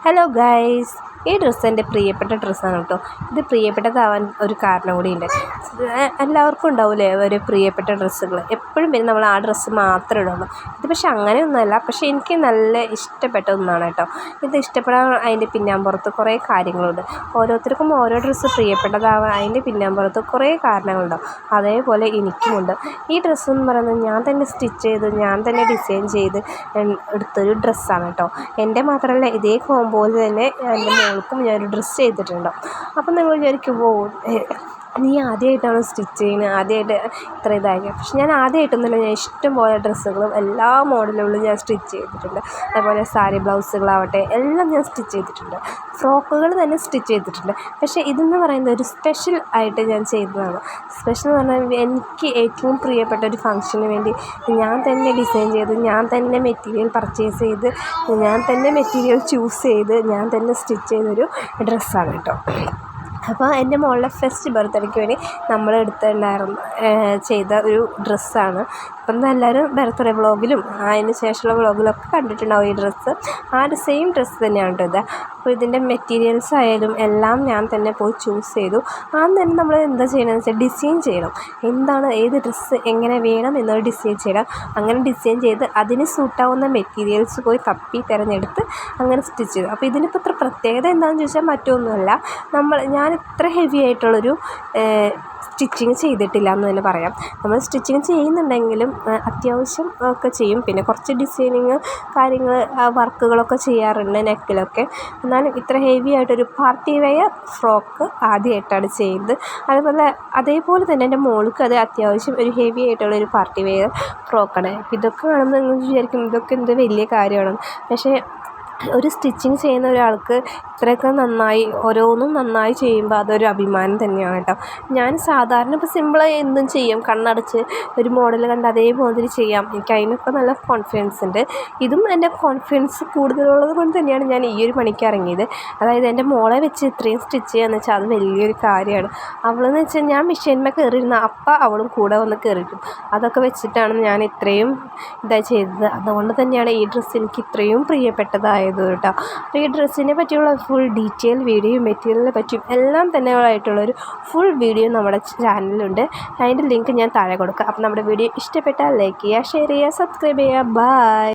Hello guys, ഈ dress എൻ്റെ പ്രിയപ്പെട്ട ഡ്രസ്സാണ് കേട്ടോ. ഇത് പ്രിയപ്പെട്ടതാവാൻ ഒരു കാരണം കൂടിയുണ്ട്. എല്ലാവർക്കും ഉണ്ടാവില്ലേ ഒരു പ്രിയപ്പെട്ട ഡ്രസ്സുകൾ, എപ്പോഴും വരും നമ്മൾ ആ ഡ്രസ്സ് മാത്രമേ ഇടുള്ളൂ. ഇത് പക്ഷെ അങ്ങനെയൊന്നുമല്ല, പക്ഷേ എനിക്ക് നല്ല ഇഷ്ടപ്പെട്ട ഒന്നാണ് കേട്ടോ. ഇത് ഇഷ്ടപ്പെടാൻ അതിൻ്റെ പിന്നാമ്പുറത്ത് കുറേ കാര്യങ്ങളുണ്ട്. ഓരോരുത്തർക്കും ഓരോ ഡ്രസ്സ് പ്രിയപ്പെട്ടതാവാൻ അതിൻ്റെ പിന്നാമ്പുറത്ത് കുറേ കാരണങ്ങളുണ്ടാവും. അതേപോലെ എനിക്കുമുണ്ട്. ഈ ഡ്രസ്സെന്ന് പറയുന്നത് ഞാൻ തന്നെ സ്റ്റിച്ച് ചെയ്ത് ഞാൻ തന്നെ ഡിസൈൻ ചെയ്ത് എടുത്തൊരു ഡ്രസ്സാണ് കേട്ടോ. എൻ്റെ മാത്രമല്ല, ഇതേ കോമ്പോയിൽ തന്നെ എൻ്റെ മോൾക്കും ഞാനൊരു ഡ്രസ്സ് ചെയ്തിട്ടുണ്ട്. അപ്പം നിങ്ങൾ വിചാരിക്കുമ്പോൾ നീ ആദ്യമായിട്ടാണ് സ്റ്റിച്ച് ചെയ്യുന്നത്, ആദ്യമായിട്ട് ഇത്ര ഇതാക്കി. പക്ഷെ ഞാൻ ആദ്യമായിട്ടൊന്നുമില്ല, ഞാൻ ഇഷ്ടംപോലെ ഡ്രസ്സുകളും എല്ലാ മോഡലുകളും ഞാൻ സ്റ്റിച്ച് ചെയ്തിട്ടുണ്ട്. അതുപോലെ സാരി ബ്ലൗസുകളാവട്ടെ എല്ലാം ഞാൻ സ്റ്റിച്ച് ചെയ്തിട്ടുണ്ട്. ഫ്രോക്കുകൾ തന്നെ സ്റ്റിച്ച് ചെയ്തിട്ടുണ്ട്. പക്ഷേ ഇതെന്ന് പറയുന്നത് ഒരു സ്പെഷ്യൽ ആയിട്ട് ഞാൻ ചെയ്തതാണ്. സ്പെഷ്യൽ എന്ന് പറഞ്ഞാൽ എനിക്ക് ഏറ്റവും പ്രിയപ്പെട്ട ഒരു ഫംഗ്ഷന് വേണ്ടി ഞാൻ തന്നെ ഡിസൈൻ ചെയ്ത് ഞാൻ തന്നെ മെറ്റീരിയൽ പർച്ചേസ് ചെയ്ത് ഞാൻ തന്നെ മെറ്റീരിയൽ ചൂസ് ചെയ്ത് ഞാൻ തന്നെ സ്റ്റിച്ച് ചെയ്തൊരു ഡ്രസ്സാണ് കേട്ടോ. അപ്പോൾ എൻ്റെ മോളുടെ ഫസ്റ്റ് ബർത്ത്ഡേക്ക് വേണ്ടി നമ്മൾ ചെയ്ത ഒരു ഡ്രസ്സാണ്. അപ്പം എല്ലാവരും ബർത്ത്ഡേ വ്ളോഗിലും അതിന് ശേഷമുള്ള വ്ളോഗിലൊക്കെ കണ്ടിട്ടുണ്ടാവും ഈ ഡ്രസ്സ്. ആ ഒരു സെയിം ഡ്രസ്സ് തന്നെയാണ് കേട്ടോ ഇത്. അപ്പോൾ ഇതിൻ്റെ മെറ്റീരിയൽസ് ആയാലും എല്ലാം ഞാൻ തന്നെ പോയി ചൂസ് ചെയ്തു. ആദ്യം തന്നെ നമ്മൾ എന്താ ചെയ്യണമെന്ന് വെച്ചാൽ ഡിസൈൻ ചെയ്യണം. എന്താണ് ഏത് ഡ്രസ്സ് എങ്ങനെ വേണം എന്നൊരു ഡിസൈൻ ചെയ്യണം. അങ്ങനെ ഡിസൈൻ ചെയ്ത് അതിന് സൂട്ടാവുന്ന മെറ്റീരിയൽസ് പോയി തപ്പി തിരഞ്ഞെടുത്ത് അങ്ങനെ സ്റ്റിച്ച് ചെയ്തു. അപ്പോൾ ഇതിനിപ്പോൾ ഇത്ര പ്രത്യേകത എന്താണെന്ന് ചോദിച്ചാൽ മറ്റൊന്നുമല്ല, ഞാൻ ഇത്ര ഹെവി ആയിട്ടുള്ളൊരു സ്റ്റിച്ചിങ് ചെയ്തിട്ടില്ല എന്ന് തന്നെ പറയാം. നമ്മൾ സ്റ്റിച്ചിങ് ചെയ്യുന്നുണ്ടെങ്കിലും അത്യാവശ്യം ഒക്കെ ചെയ്യും. പിന്നെ കുറച്ച് ഡിസൈനിങ് കാര്യങ്ങൾ വർക്കുകളൊക്കെ ചെയ്യാറുണ്ട് നെക്കിലൊക്കെ. എന്നാലും ഇത്ര ഹെവി ആയിട്ടൊരു പാർട്ടി വെയർ ഫ്രോക്ക് ആദ്യമായിട്ടാണ് ചെയ്യുന്നത്. അതേപോലെ തന്നെ എൻ്റെ മോൾക്ക് അത് അത്യാവശ്യം ഒരു ഹെവി ആയിട്ടുള്ളൊരു പാർട്ടി വെയർ ഫ്രോക്കാണ്. ഇതൊക്കെ കാണുമ്പോൾ നിങ്ങൾ വിചാരിക്കും ഇതൊക്കെ എന്ത് വലിയ കാര്യമാണ്. പക്ഷേ ഒരു സ്റ്റിച്ചിങ് ചെയ്യുന്ന ഒരാൾക്ക് ഇത്രയൊക്കെ നന്നായി ഓരോന്നും നന്നായി ചെയ്യുമ്പോൾ അതൊരു അഭിമാനം തന്നെയാണ് കേട്ടോ. ഞാൻ സാധാരണ ഇപ്പോൾ സിമ്പിളായി എന്തും ചെയ്യും, കണ്ണടച്ച് ഒരു മോഡൽ കണ്ട് അതേമാതിരി ചെയ്യാം. എനിക്ക് അതിനൊക്കെ നല്ല കോൺഫിഡൻസ് ഉണ്ട്. ഇതും എൻ്റെ കോൺഫിഡൻസ് കൂടുതലുള്ളത് കൊണ്ട് തന്നെയാണ് ഞാൻ ഈ ഒരു പണിക്ക് ഇറങ്ങിയത്. അതായത് എൻ്റെ മോളെ വെച്ച് ഇത്രയും സ്റ്റിച്ച് ചെയ്യാന്ന് വെച്ചാൽ അത് വലിയൊരു കാര്യമാണ്. അവളെന്ന് വെച്ചാൽ ഞാൻ മെഷീന്മേൽ കയറിയിരുന്ന അപ്പം അവളും കൂടെ വന്ന് കയറിയിട്ടും അതൊക്കെ വെച്ചിട്ടാണ് ഞാൻ ഇത്രയും ഇതായി ചെയ്തത്. അതുകൊണ്ട് തന്നെയാണ് ഈ ഡ്രസ്സ് എനിക്ക് ഇത്രയും പ്രിയപ്പെട്ടതായത് കേട്ടോ. അപ്പോൾ ഈ ഡ്രസ്സിനെ പറ്റിയുള്ള ഫുൾ ഡീറ്റെയിൽ വീഡിയോ മെറ്റീരിയലിനെ പറ്റിയും എല്ലാം തന്നെ ആയിട്ടുള്ളൊരു ഫുൾ വീഡിയോ നമ്മുടെ ചാനലിലുണ്ട്. അതിൻ്റെ ലിങ്ക് ഞാൻ താഴെ കൊടുക്കാം. അപ്പോൾ നമ്മുടെ വീഡിയോ ഇഷ്ടപ്പെട്ടാൽ ലൈക്ക് ചെയ്യുക, ഷെയർ ചെയ്യുക, സബ്സ്ക്രൈബ് ചെയ്യുക. ബൈ.